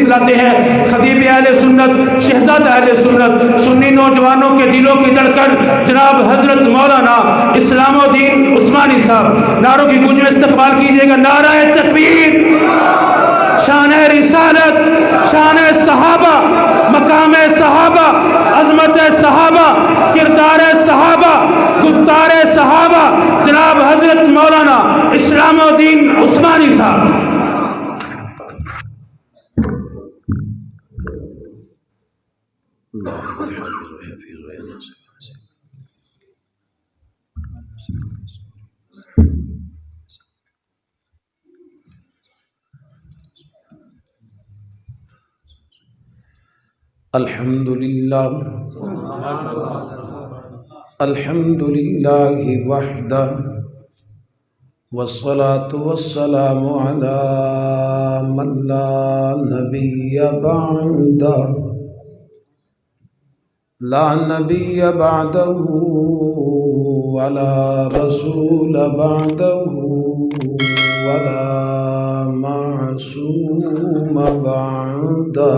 تشریف لاتے ہیں خطیب اہل سنت شہزادہ اہل سنت سنی نوجوانوں کے دلوں کی دھڑکن جناب حضرت مولانا اسلام الدین عثمانی صاحب، نعروں کی گونج میں استقبال کیجیے گا۔ نعرہ تکبیر، شان رسالت، شان صحابہ، مقام صحابہ، عظمت صحابہ، کردار صحابہ، گفتار صحابہ، جناب حضرت مولانا اسلام الدین عثمانی صاحب۔ الحمدللہ الحمدللہ وحدہ والصلاة والسلام علی من لا نبی بعدہ لا نبی بعدہ ولا رسول بعدہ ولا معصوم بعدہ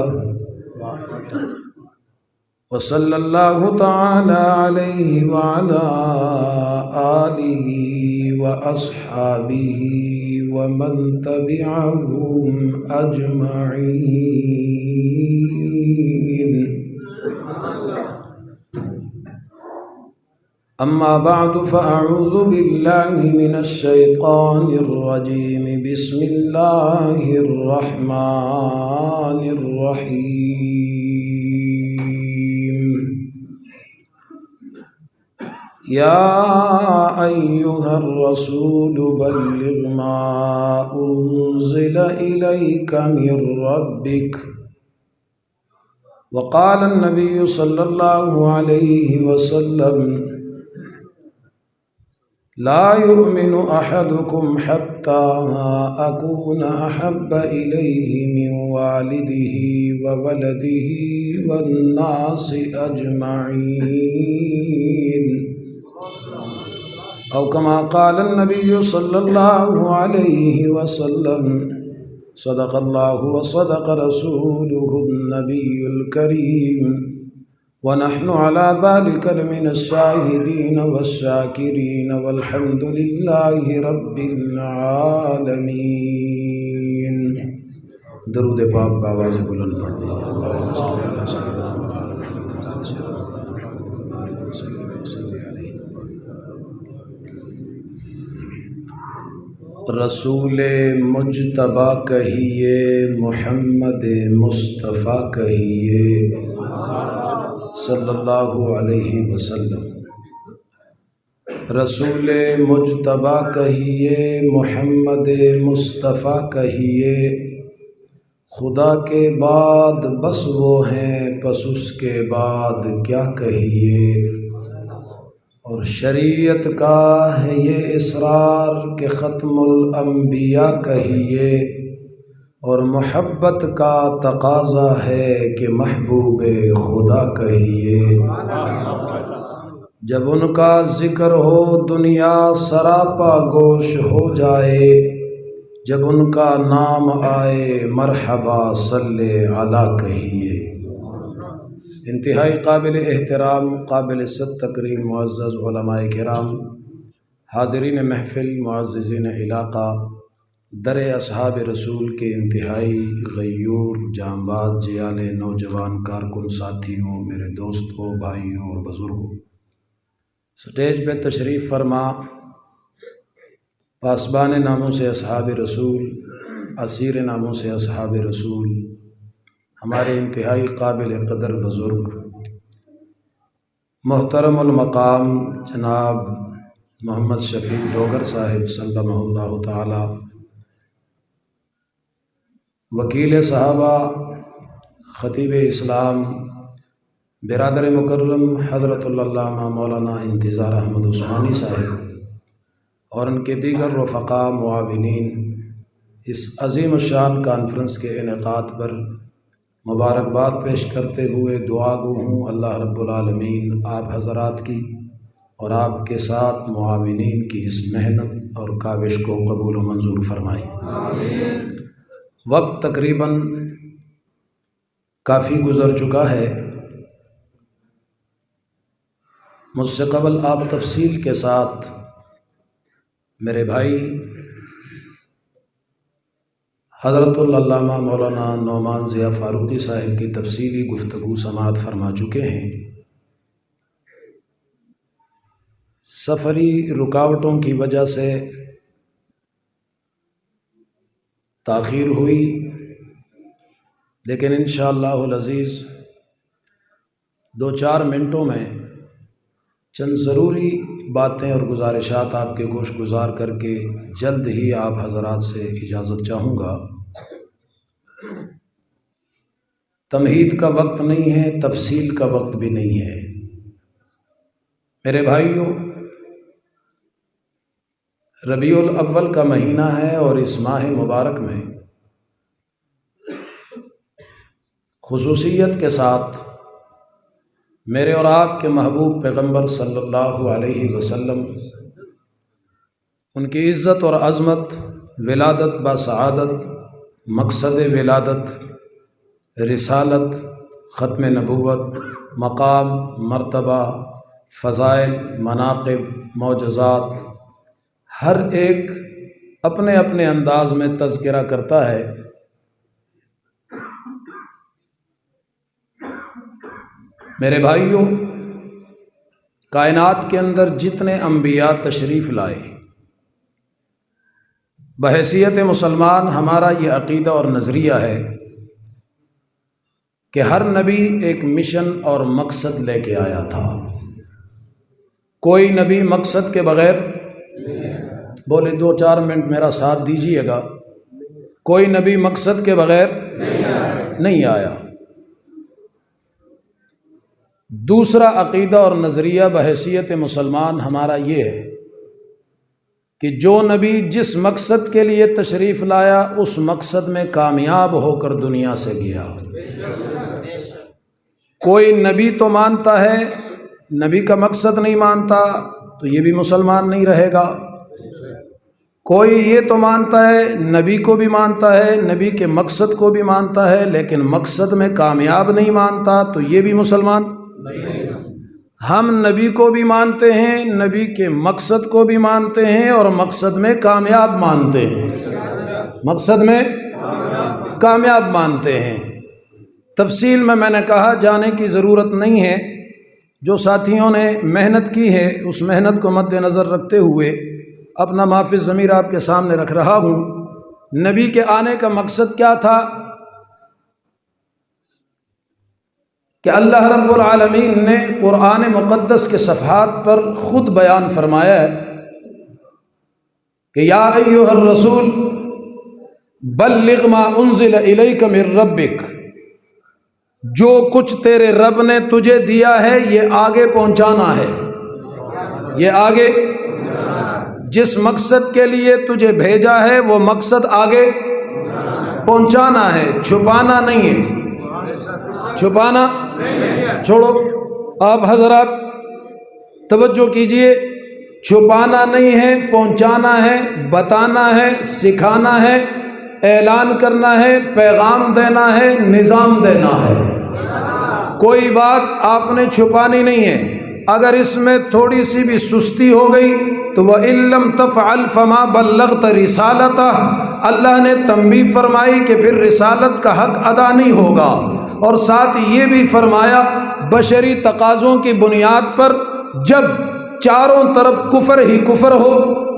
وصلی اللہ تعالی علیہ وعلی آلہ واصحابہ ومن تبعہم اجمعین۔ اما بعد فاعوذ باللہ من الشیطان الرجیم بسم اللہ الرحمن الرحیم۔ یا ایہا الرسول بلغ ما انزل الیک من ربک وقال النبی صلی اللہ علیہ وسلم لا يؤمن أحدكم حتى أكون أحب إليه من والده وولده والناس أجمعين أو كما قال النبي صلى الله عليه وسلم صدق الله وصدق رسوله النبي الكريم ونحن على ذلك لمن الشاهدين والشاكرين والحمد لله رب العالمين۔ درود پاک بآواز بلند پڑھتے ہیں۔ اللهم صل على سيدنا محمد وعلى آل سيدنا محمد وسلم عليه۔ رسول مجتبیٰ کہیے، محمد مصطفیٰ کہیے صلی اللہ علیہ وسلم۔ رسول مجتبیٰ کہیے، محمد مصطفیٰ کہیے، خدا کے بعد بس وہ ہیں، پس اس کے بعد کیا کہیے۔ اور شریعت کا ہے یہ اسرار کہ ختم الانبیاء کہیے، اور محبت کا تقاضا ہے کہ محبوب خدا کہیے۔ جب ان کا ذکر ہو دنیا سراپا گوش ہو جائے، جب ان کا نام آئے مرحبا صلی علی کہیے۔ انتہائی قابل احترام، قابل صد تکریم معزز علماء کرام، حاضرین محفل، معززین علاقہ، در اصحاب رسول کے انتہائی غیور جانباز جیال نوجوان کارکن ساتھیوں، میرے دوستوں، بھائیوں اور بزرگوں، سٹیج پہ تشریف فرما پاسبان ناموں سے اصحاب رسول، اسیر ناموں سے اصحاب رسول، ہمارے انتہائی قابل قدر بزرگ محترم المقام جناب محمد شفیع ڈوگر صاحب سلمہ اللہ تعالی، وکیل صحابہ، خطیب اسلام، برادر مکرم حضرت العلامہ مولانا انتظار احمد عثمانی صاحب اور ان کے دیگر رفقاء معاونین، اس عظیم الشان کانفرنس کے انعقاد پر مبارکباد پیش کرتے ہوئے دعا گو ہوں اللہ رب العالمین آپ حضرات کی اور آپ کے ساتھ معاونین کی اس محنت اور کاوش کو قبول و منظور فرمائیں۔ وقت تقریباً کافی گزر چکا ہے۔ مجھ سے قبل آپ تفصیل کے ساتھ میرے بھائی حضرت العلامہ مولانا نعمان ضیاء فاروقی صاحب کی تفصیلی گفتگو سماعت فرما چکے ہیں۔ سفری رکاوٹوں کی وجہ سے تاخیر ہوئی، لیکن انشاءاللہ العزیز 2-4 منٹوں میں چند ضروری باتیں اور گزارشات آپ کے گوش گزار کر کے جلد ہی آپ حضرات سے اجازت چاہوں گا۔ تمہید کا وقت نہیں ہے، تفصیل کا وقت بھی نہیں ہے۔ میرے بھائیوں، ربیع الاول کا مہینہ ہے اور اس ماہ مبارک میں خصوصیت کے ساتھ میرے اور آپ کے محبوب پیغمبر صلی اللہ علیہ وسلم، ان کی عزت اور عظمت، ولادت با سعادت، مقصد ولادت، رسالت، ختم نبوت، مقام، مرتبہ، فضائل، مناقب، معجزات، ہر ایک اپنے اپنے انداز میں تذکرہ کرتا ہے۔ میرے بھائیوں، کائنات کے اندر جتنے انبیاء تشریف لائے، بحیثیت مسلمان ہمارا یہ عقیدہ اور نظریہ ہے کہ ہر نبی ایک مشن اور مقصد لے کے آیا تھا۔ کوئی نبی مقصد کے بغیر، بولے 2-4 منٹ میرا ساتھ دیجیے گا، کوئی نبی مقصد کے بغیر نہیں آیا۔ دوسرا عقیدہ اور نظریہ بحیثیت مسلمان ہمارا یہ ہے کہ جو نبی جس مقصد کے لیے تشریف لایا اس مقصد میں کامیاب ہو کر دنیا سے گیا۔ کوئی نبی تو مانتا ہے، نبی کا مقصد نہیں مانتا تو یہ بھی مسلمان نہیں رہے گا۔ کوئی یہ تو مانتا ہے، نبی کو بھی مانتا ہے، نبی کے مقصد کو بھی مانتا ہے، لیکن مقصد میں کامیاب نہیں مانتا تو یہ بھی مسلمان نہیں۔ ہم نبی کو بھی مانتے ہیں، نبی کے مقصد کو بھی مانتے ہیں اور مقصد میں کامیاب مانتے ہیں، مقصد میں کامیاب مانتے ہیں۔ تفصیل میں نے کہا جانے کی ضرورت نہیں ہے، جو ساتھیوں نے محنت کی ہے اس محنت کو مد نظر رکھتے ہوئے اپنا معافی ضمیر آپ کے سامنے رکھ رہا ہوں۔ نبی کے آنے کا مقصد کیا تھا کہ اللہ رب العالمین نے قرآن مقدس کے صفحات پر خود بیان فرمایا ہے کہ یا ایھا الرسول بلغ ما انزل الیک من ربک، جو کچھ تیرے رب نے تجھے دیا ہے یہ آگے پہنچانا ہے، یہ آگے جس مقصد کے لیے تجھے بھیجا ہے وہ مقصد آگے پہنچانا ہے، چھپانا نہیں ہے، چھپانا چھوڑو۔ آپ حضرات توجہ کیجئے، چھپانا نہیں ہے، پہنچانا ہے، بتانا ہے، سکھانا ہے، اعلان کرنا ہے، پیغام دینا ہے، نظام دینا ہے۔ کوئی بات آپ نے چھپانی نہیں ہے۔ اگر اس میں تھوڑی سی بھی سستی ہو گئی تو وَإِن لَّمْ تَفْعَلْ فَمَا بَلَّغْتَ رِسَالَتَهُ، اللہ نے تنبیہ فرمائی کہ پھر رسالت کا حق ادا نہیں ہوگا، اور ساتھ یہ بھی فرمایا بشری تقاضوں کی بنیاد پر جب چاروں طرف کفر ہی کفر ہو،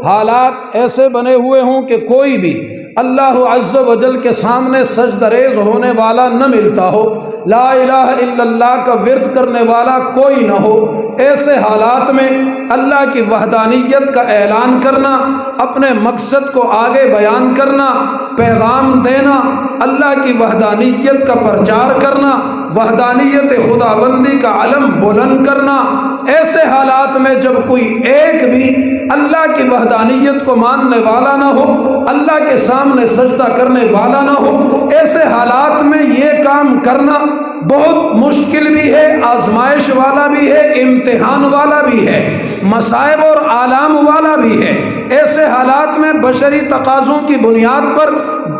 حالات ایسے بنے ہوئے ہوں کہ کوئی بھی اللہ عز و جل کے سامنے سجدہ ریز ہونے والا نہ ملتا ہو، لا الہ الا اللہ کا ورد کرنے والا کوئی نہ ہو، ایسے حالات میں اللہ کی وحدانیت کا اعلان کرنا، اپنے مقصد کو آگے بیان کرنا، پیغام دینا، اللہ کی وحدانیت کا پرچار کرنا، وحدانیت خداوندی کا علم بلند کرنا، ایسے حالات میں جب کوئی ایک بھی اللہ کی وحدانیت کو ماننے والا نہ ہو، اللہ کے سامنے سجدہ کرنے والا نہ ہو، ایسے حالات میں یہ کام کرنا بہت مشکل بھی ہے، آزمائش والا بھی ہے، امتحان والا بھی ہے، مصائب اور آلام والا بھی ہے۔ ایسے حالات میں بشری تقاضوں کی بنیاد پر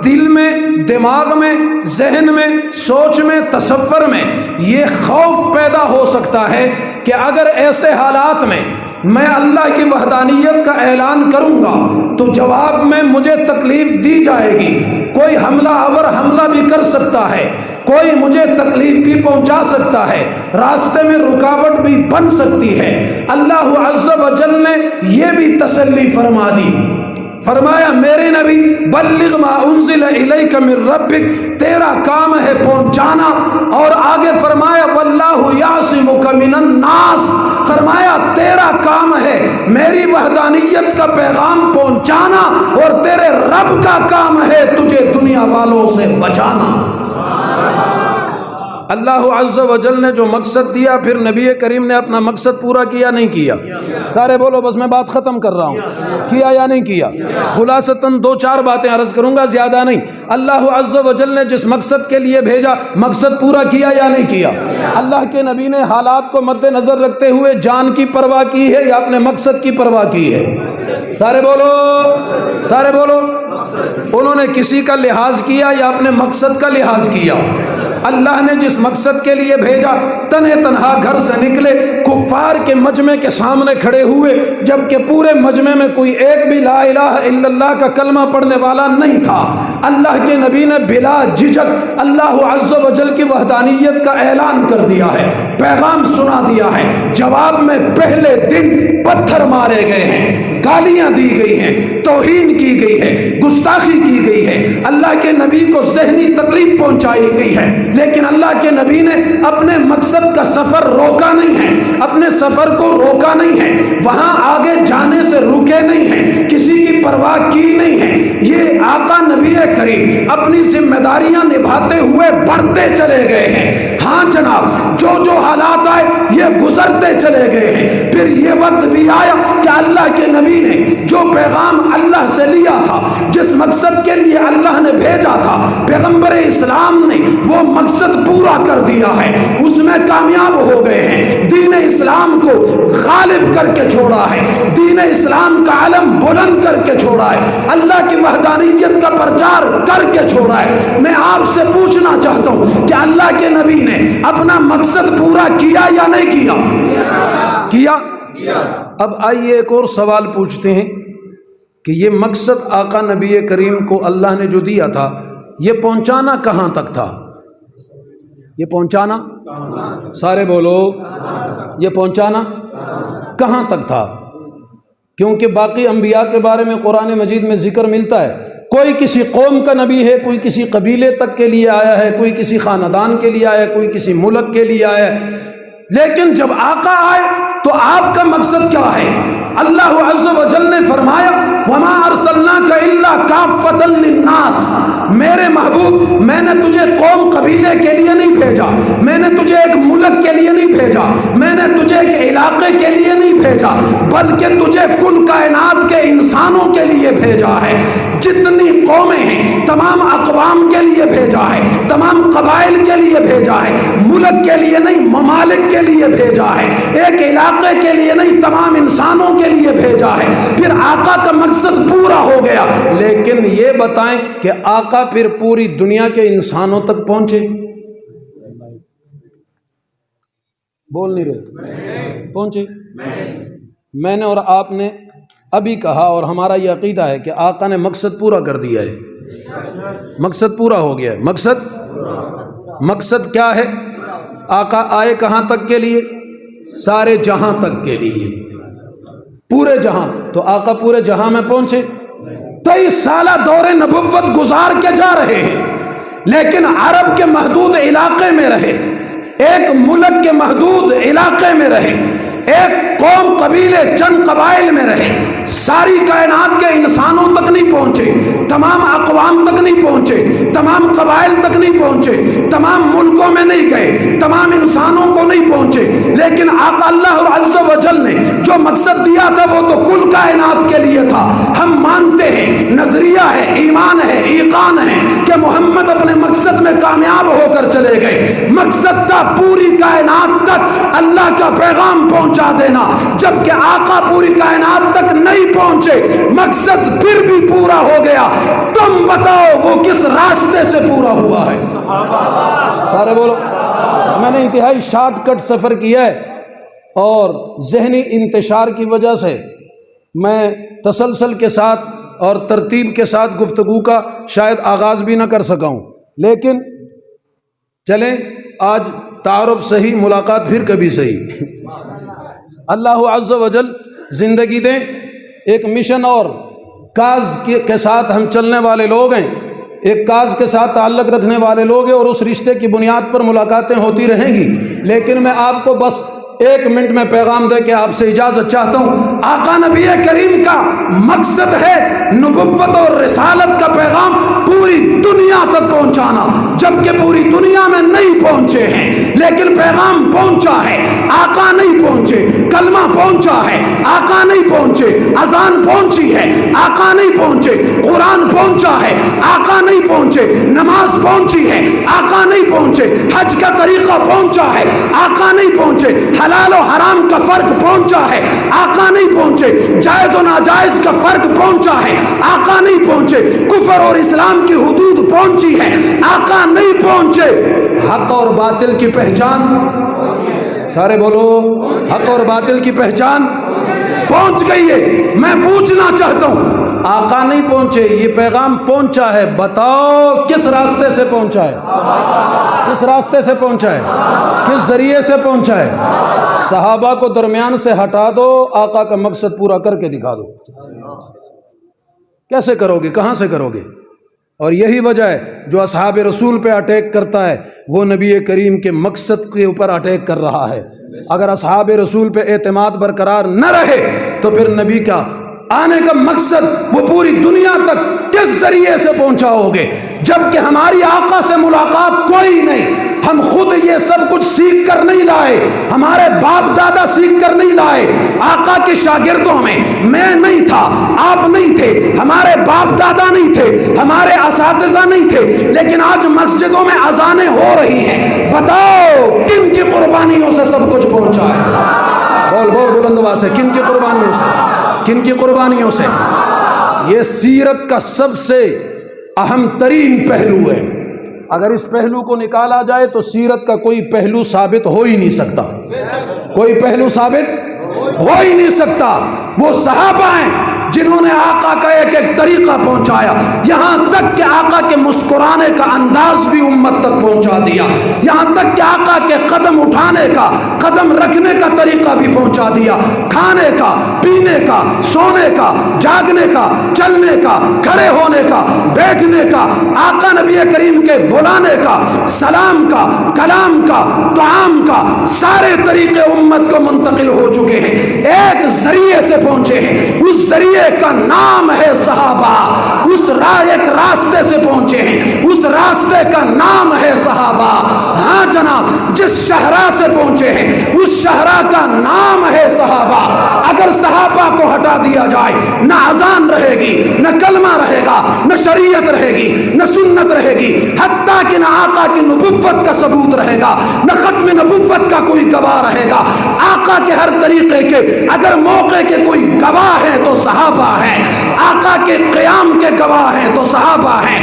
دل میں، دماغ میں، ذہن میں، سوچ میں، تصور میں یہ خوف پیدا ہو سکتا ہے کہ اگر ایسے حالات میں میں اللہ کی وحدانیت کا اعلان کروں گا تو جواب میں مجھے تکلیف دی جائے گی، کوئی حملہ آور حملہ بھی کر سکتا ہے، کوئی مجھے تکلیف بھی پہنچا سکتا ہے، راستے میں رکاوٹ بھی بن سکتی ہے۔ اللہ عز و جل نے یہ بھی تسلی فرما دی، فرمایا میرے نبی بلغ ما انزل الیک من ربک، تیرا کام ہے پہنچانا، اور آگے فرمایا واللہ یعصمک من الناس، فرمایا تیرا کام ہے میری وحدانیت کا پیغام پہنچانا، اور تیرے رب کا کام ہے تجھے دنیا والوں سے بچانا۔ اللہ عز و جل نے جو مقصد دیا، پھر نبی کریم نے اپنا مقصد پورا کیا نہیں کیا؟ سارے بولو، بس میں بات ختم کر رہا ہوں، کیا یا نہیں کیا؟ خلاصتاً دو چار باتیں عرض کروں گا، زیادہ نہیں۔ اللہ عز و جل نے جس مقصد کے لیے بھیجا، مقصد پورا کیا یا نہیں کیا؟ اللہ کے نبی نے حالات کو مد نظر رکھتے ہوئے جان کی پرواہ کی ہے یا اپنے مقصد کی پرواہ کی ہے؟ سارے بولو، سارے بولو۔ انہوں نے کسی کا لحاظ کیا یا اپنے مقصد کا لحاظ کیا؟ اللہ نے جس مقصد کے لیے بھیجا، تنہے تنہا گھر سے نکلے، کفار کے مجمع کے سامنے کھڑے ہوئے، جبکہ پورے مجمع میں کوئی ایک بھی لا الہ الا اللہ کا کلمہ پڑھنے والا نہیں تھا۔ اللہ کے نبی نے بلا جھجک اللہ عز و جل کی وحدانیت کا اعلان کر دیا ہے، پیغام سنا دیا ہے۔ جواب میں پہلے دن پتھر مارے گئے ہیں، گالیاں دی گئی ہیں، توہین کی گئی ہے، گستاخی کی گئی ہے، اللہ کے نبی کو ذہنی تکلیف پہنچائی گئی ہے، لیکن اللہ کے نبی نے اپنے مقصد کا سفر روکا نہیں ہے، اپنے سفر کو روکا نہیں ہے، وہاں آگے جانے سے رکے نہیں ہیں، کسی کی پرواہ کی نہیں ہے۔ یہ آقا نبی کریم اپنی ذمہ داریاں نبھاتے ہوئے بڑھتے چلے گئے ہیں۔ ہاں جناب، جو جو حالات آئے یہ گزرتے چلے گئے ہیں۔ پھر یہ وقت بھی آیا کہ اللہ کے نبی نے جو پیغام اللہ سے لیا تھا، جس مقصد کے لیے اللہ نے بھیجا تھا، پیغمبر اسلام نے وہ مقصد پورا کر دیا ہے، اس میں کامیاب ہو گئے ہیں، دین اسلام کو غالب کر کے چھوڑا ہے، دین اسلام کا علم بلند کر کے چھوڑا ہے، اللہ کی وحدانیت کا پرچار کر کے چھوڑا ہے۔ میں آپ سے پوچھنا چاہتا ہوں کہ اللہ کے نبی نے اپنا مقصد پورا کیا یا نہیں کیا؟ کیا۔ اب آئیے ایک اور سوال پوچھتے ہیں کہ یہ مقصد آقا نبی کریم کو اللہ نے جو دیا تھا، یہ پہنچانا کہاں تک تھا؟ یہ پہنچانا، سارے بولو، یہ پہنچانا کہاں تک تھا؟ کیونکہ باقی انبیاء کے بارے میں قرآن مجید میں ذکر ملتا ہے، کوئی کسی قوم کا نبی ہے، کوئی کسی قبیلے تک کے لیے آیا ہے، کوئی کسی خاندان کے لیے آیا ہے، کوئی کسی ملک کے لیے آیا ہے، لیکن جب آقا آئے تو آپ کا مقصد کیا ہے؟ اللہ عز و جل نے فرمایا وَمَا أَرْسَلْنَاكَ إِلَّا كَافَّةً لِلنَّاسِ، میرے محبوب میں نے تجھے قوم قبیلے کے لیے نہیں بھیجا، میں نے تجھے ایک ملک کے لیے نہیں بھیجا، میں نے تجھے ایک علاقے کے لیے نہیں بھیجا، بلکہ تجھے کل کائنات کے انسانوں کے لیے بھیجا ہے۔ جتنی قومیں ہیں تمام اقوام کے لیے بھیجا ہے، تمام قبائل کے لیے بھیجا ہے، ملک کے لیے نہیں ممالک کے لیے بھیجا ہے، ایک علاقے کے لیے نہیں تمام انسانوں کے لیے بھیجا ہے۔ پھر آقا کا مقصد پورا ہو گیا، لیکن یہ بتائیں کہ آقا پھر پوری دنیا کے انسانوں تک پہنچے؟ بول نہیں رہے؟ پہنچے؟ میں نے اور آپ نے ابھی کہا اور ہمارا یہ عقیدہ ہے کہ آقا نے مقصد پورا کر دیا ہے، مقصد پورا ہو گیا ہے۔ مقصد کیا ہے؟ آقا آئے کہاں تک کے لیے؟ سارے جہاں تک کے لیے، پورے جہاں۔ تو آقا پورے جہاں میں پہنچے، 23 سالہ دور نبوت گزار کے جا رہے ہیں، لیکن عرب کے محدود علاقے میں رہے، ایک ملک کے محدود علاقے میں رہے، ایک قوم قبیلے چند قبائل میں رہے، ساری کائنات کے انسانوں تک نہیں پہنچے، تمام اقوام تک نہیں پہنچے، تمام قبائل تک نہیں پہنچے، تمام ملکوں میں نہیں گئے، تمام انسانوں کو نہیں پہنچے، لیکن آقا اللہ عز و جل نے جو مقصد دیا تھا وہ تو کل کائنات کے لیے تھا۔ ہم مانتے ہیں، نظریہ ہے، ایمان ہے، ایقان ہے کہ کہ محمد اپنے مقصد میں کامیاب ہو کر چلے گئے۔ مقصد تھا پوری کائنات تک اللہ کا پیغام پہنچا دینا، جبکہ آقا پوری کائنات تک نہیں پہنچے، مقصد پھر بھی پورا ہو گیا۔ تم بتاؤ وہ کس راستے سے پورا ہوا ہے؟ سارے بولو۔ میں نے انتہائی شارٹ کٹ سفر کیا ہے اور ذہنی انتشار کی وجہ سے میں تسلسل کے ساتھ اور ترتیب کے ساتھ گفتگو کا شاید آغاز بھی نہ کر سکا ہوں، لیکن چلیں آج تعارف صحیح، ملاقات پھر کبھی صحیح۔ اللہ عز و جل زندگی دیں، ایک مشن اور کاز کے ساتھ ہم چلنے والے لوگ ہیں، ایک کاز کے ساتھ تعلق رکھنے والے لوگ ہیں، اور اس رشتے کی بنیاد پر ملاقاتیں ہوتی رہیں گی۔ لیکن میں آپ کو بس 1 منٹ میں پیغام دے کے آپ سے اجازت چاہتا ہوں۔ آقا نبی کریم کا مقصد ہے نبوت اور رسالت کا پیغام پوری دنیا تک پہنچانا، جبکہ پوری دنیا میں نہیں پہنچے ہیں، لیکن پیغام پہنچا ہے۔ آقا نہیں پہنچے، کلمہ پہنچا ہے، آقا نہیں پہنچے، اذان پہنچی ہے، آقا نہیں پہنچے، قرآن پہنچا ہے، آقا نہیں پہنچے، نماز پہنچی ہے، آقا نہیں پہنچے، حج کا طریقہ پہنچا ہے، آقا نہیں پہنچے، حلال و حرام کا فرق پہنچا ہے، آقا نہیں پہنچے، جائز و ناجائز کا فرق پہنچا ہے، آقا نہیں پہنچے، کفر اور اسلام کی حدود پہنچی ہے، آقا نہیں پہنچے۔ حق اور باطل کی پہچان، سارے بولو، حق اور باطل کی پہچان پہنچ گئی ہے۔ میں پوچھنا چاہتا ہوں، آقا نہیں پہنچے، یہ پیغام پہنچا ہے، بتاؤ کس راستے سے پہنچا ہے؟ کس راستے سے پہنچا ہے؟ کس ذریعے سے پہنچا ہے؟ صحابہ کو درمیان سے ہٹا دو، آقا کا مقصد پورا کر کے دکھا دو۔ کیسے کرو گے؟ کہاں سے کرو گے؟ اور یہی وجہ ہے جو اصحاب رسول پہ اٹیک کرتا ہے وہ نبی کریم کے مقصد کے اوپر اٹیک کر رہا ہے۔ اگر اصحاب رسول پہ اعتماد برقرار نہ رہے تو پھر نبی کا آنے کا مقصد وہ پوری دنیا تک کس ذریعے سے پہنچاؤ گے؟ جبکہ ہماری آقا سے ملاقات کوئی نہیں، ہم خود یہ سب کچھ سیکھ کر نہیں لائے، ہمارے باپ دادا سیکھ کر نہیں لائے۔ آقا کے شاگردوں میں نہیں تھا، آپ نہیں تھے، ہمارے باپ دادا نہیں تھے، ہمارے اساتذہ نہیں تھے، لیکن آج مسجدوں میں اذانیں ہو رہی ہیں۔ بتاؤ کن کی قربانیوں سے سب کچھ پہنچا ہے؟ بول بول بلند آواز سے، کن کی قربانیوں سے؟ کن کی قربانیوں سے؟ یہ سیرت کا سب سے اہم ترین پہلو ہے۔ اگر اس پہلو کو نکالا جائے تو سیرت کا کوئی پہلو ثابت ہو ہی نہیں سکتا، کوئی پہلو ثابت ہو ہی نہیں سکتا۔ وہ صحابہ ہیں جنہوں نے آقا کا ایک ایک طریقہ پہنچایا، یہاں تک کہ آقا کے مسکرانے کا انداز بھی امت تک پہنچا دیا، یہاں تک کہ آقا کے قدم اٹھانے کا، قدم رکھنے کا طریقہ بھی پہنچا دیا، کھانے کا، پینے کا، سونے کا، جاگنے کا، چلنے کا، کھڑے ہونے کا، بیٹھنے کا، آقا نبی کریم کے بلانے کا، سلام کا، کلام کا، طعام کا، سارے طریقے امت کو منتقل ہو چکے ہیں، ایک ذریعے سے پہنچے ہیں، اس ذریعے کا نام ہے صحابہ، اس ایک راستے سے پہنچے ہیں، اس راستے کا نام ہے صحابہ۔ ہاں جناب، جس شہرا سے پہنچے ہیں اس شہرا کا نام ہے صحابہ۔ اگر صحابہ کو ہٹا دیا جائے، نہ اذان رہے گی، نہ کلمہ رہے گا، نہ شریعت رہے گی، نہ سنت رہے گی، حتیٰ کہ نہ آقا کی نبوت کا ثبوت رہے گا، نہ ختم نبوت کا کوئی گواہ رہے گا۔ آقا کے ہر طریقے کے اگر موقع کے کوئی گواہ ہیں تو صحابہ ہیں، آقا کے قیام کے گواہ ہیں تو صحابہ ہیں،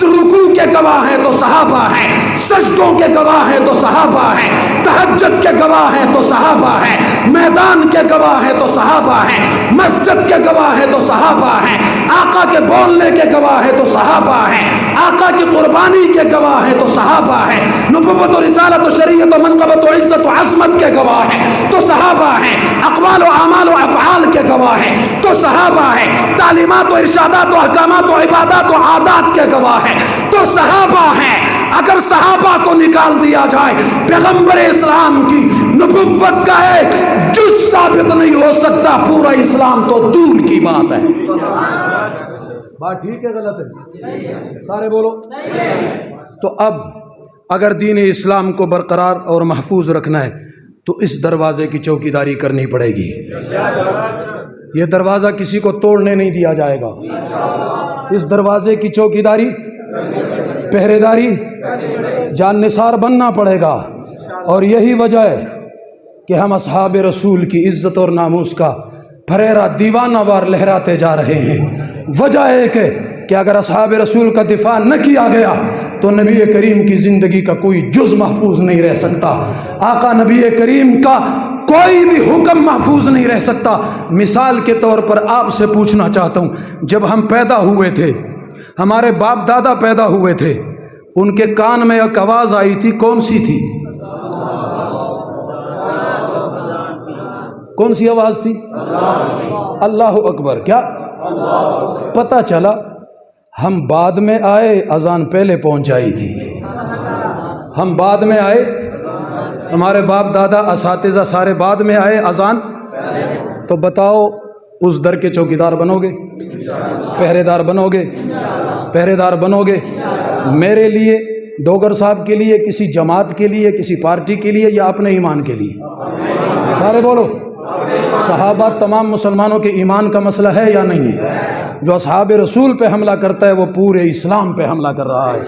رکوع کے گواہ ہیں تو صحابہ ہیں، سجدوں کے گواہ ہیں تو صحابہ ہیں، تہجد کے گواہ ہیں تو صحابہ ہیں، میدان کے گواہ ہیں تو صحابہ ہیں، مسجد کے گواہ ہیں تو صحابہ ہیں، آقا کے بولنے کے گواہ ہیں تو صحابہ ہیں، آقا کی قربانی کے گواہ ہیں تو صحابہ ہیں، نبوت و رسالت و شریعت و منقبت و عزت و عظمت کے گواہ ہیں تو صحابہ ہیں، اقوال و اعمال و افعال کے گواہ ہیں تو صحابہ ہیں، تعلیمات و ارشادات و احکامات و عبادات و عادات کے گواہ ہیں تو صحابہ ہیں۔ اگر صحابہ کو نکال دیا جائے، پیغمبر اسلام کی نبوت کا ایک جز ثابت نہیں ہو سکتا، پورا اسلام تو دور کی بات ہے۔ بات ٹھیک ہے غلط ہے؟ سارے بولو۔ تو اب اگر دین اسلام کو برقرار اور محفوظ رکھنا ہے تو اس دروازے کی چوکیداری کرنی پڑے گی۔ یہ دروازہ کسی کو توڑنے نہیں دیا جائے گا، اس دروازے کی چوکیداری پہرے داری جان نثار بننا پڑے گا، اور یہی وجہ ہے کہ ہم اصحاب رسول کی عزت اور ناموس کا پھریرا دیوانہ وار لہراتے جا رہے ہیں۔ وجہ ہے کہ اگر اصحاب رسول کا دفاع نہ کیا گیا تو نبی کریم کی زندگی کا کوئی جز محفوظ نہیں رہ سکتا، آقا نبی کریم کا کوئی بھی حکم محفوظ نہیں رہ سکتا۔ مثال کے طور پر آپ سے پوچھنا چاہتا ہوں، جب ہم پیدا ہوئے تھے، ہمارے باپ دادا پیدا ہوئے تھے، ان کے کان میں ایک آواز آئی تھی، کون سی تھی؟ کون سی آواز تھی؟ اللہ اکبر۔ کیا پتہ چلا ہم بعد میں آئے، اذان پہلے پہنچائی تھی۔ ہم بعد میں آئے، ہمارے باپ دادا اساتذہ سارے بعد میں آئے، اذان۔ تو بتاؤ اس در کے چوکیدار بنو گے؟ پہرے دار بنو گے؟ پہرے دار بنو گے؟ میرے لیے، ڈوگر صاحب کے لیے، کسی جماعت کے لیے، کسی پارٹی کے لیے، یا اپنے ایمان کے لیے؟ سارے بولو۔ صحابہ تمام مسلمانوں کے ایمان کا مسئلہ ہے یا نہیں ہے؟ جو اصحاب رسول پہ حملہ کرتا ہے وہ پورے اسلام پہ حملہ کر رہا ہے۔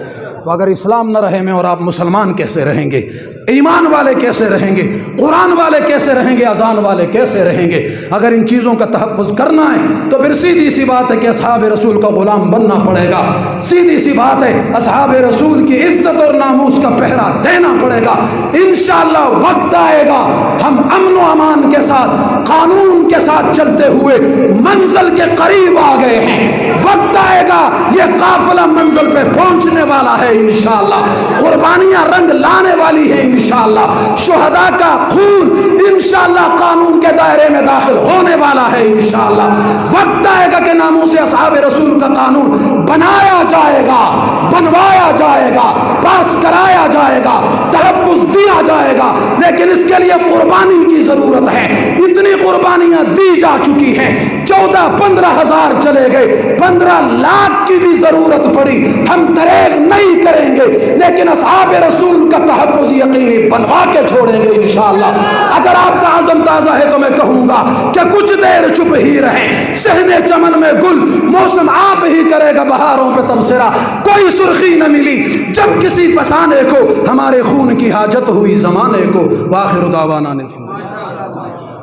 تو اگر اسلام نہ رہے میں اور آپ مسلمان کیسے رہیں گے؟ ایمان والے کیسے رہیں گے؟ قرآن والے کیسے رہیں گے؟ اذان والے کیسے رہیں گے؟ اگر ان چیزوں کا تحفظ کرنا ہے تو پھر سیدھی سی بات ہے کہ اصحاب رسول کا غلام بننا پڑے گا، سیدھی سی بات ہے اصحاب رسول کی عزت اور ناموس کا پہرا دینا پڑے گا۔ انشاءاللہ وقت آئے گا ہم امن و امان کے ساتھ، قانون کے ساتھ چلتے ہوئے منزل کے قریب آ گئے ہیں۔ وقت آئے گا یہ قافلہ منزل پہ پہنچنے والا ہے انشاءاللہ۔ قربانیاں رنگ لانے والی ہیں انشاءاللہ۔ شہداء کا خون انشاءاللہ قانون کے دائرے میں داخل ہونے والا ہے انشاءاللہ۔ وقت آئے گا کہ ناموس اصحاب رسول کا قانون بنایا جائے گا، بنوایا جائے گا، پاس کرایا جائے گا، تحفظ دیا جائے گا، لیکن اس کے لیے قربانی کی ضرورت ہے۔ اتنی قربانیاں دی جا چکی ہیں، 14-15 ہزار چلے گئے، 15 لاکھ کی بھی ضرورت پڑی، ہم دریغ نہیں کریں گے، لیکن اصحاب رسول کا تحفظ یقینی بنوا کے چھوڑیں گے انشاءاللہ۔ اگر آپ کا عزم تازہ ہے تو میں کہوں گا کہ کچھ دیر چپ ہی رہیں، صحن چمن میں گل موسم آپ ہی کرے گا بہاروں پہ تبصرہ، کوئی سرخی نہ ملی جب کسی فسانے کو، ہمارے خون کی حاجت ہوئی زمانے کو۔ وآخر دعوانا الحمدللہ۔